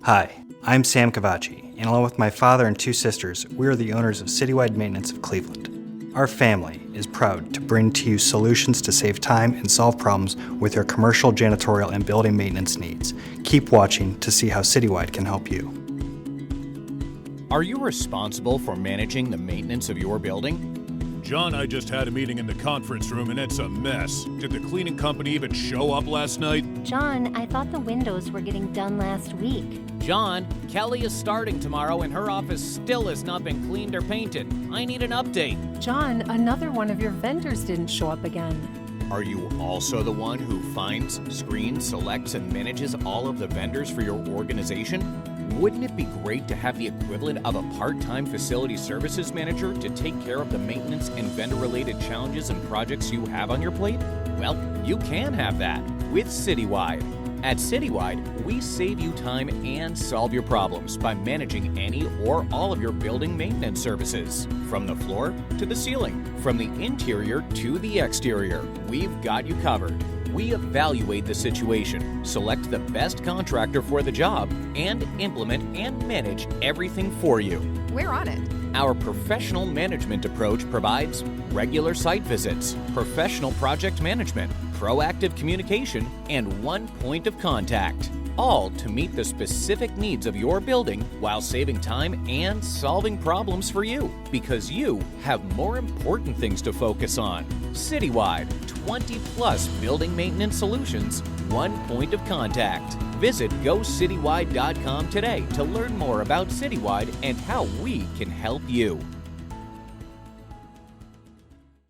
Hi, I'm Sam Cavacci, and along with my father and two sisters, we are the owners of Citywide Maintenance of Cleveland. Our family is proud to bring to you solutions to save time and solve problems with your commercial, janitorial, and building maintenance needs. Keep watching to see how Citywide can help you. Are you responsible for managing the maintenance of your building? John and I just had a meeting in the conference room and it's a mess. Did the cleaning company even show up last night? John, I thought the windows were getting done last week. John, Kelly is starting tomorrow and her office still has not been cleaned or painted. I need an update. John, another one of your vendors didn't show up again. Are you also the one who finds, screens, selects, and manages all of the vendors for your organization? Wouldn't it be great to have the equivalent of a part-time facility services manager to take care of the maintenance and vendor-related challenges and projects you have on your plate? Well, you can have that with Citywide. At Citywide, we save you time and solve your problems by managing any or all of your building maintenance services. From the floor to the ceiling, from the interior to the exterior, we've got you covered. We evaluate the situation, select the best contractor for the job, and implement and manage everything for you. We're on it. Our professional management approach provides regular site visits, professional project management, proactive communication, and one point of contact, all to meet the specific needs of your building while saving time and solving problems for you, because you have more important things to focus on. Citywide, 20+ building maintenance solutions, one point of contact. Visit GoCitywide.com today to learn more about Citywide and how we can help you.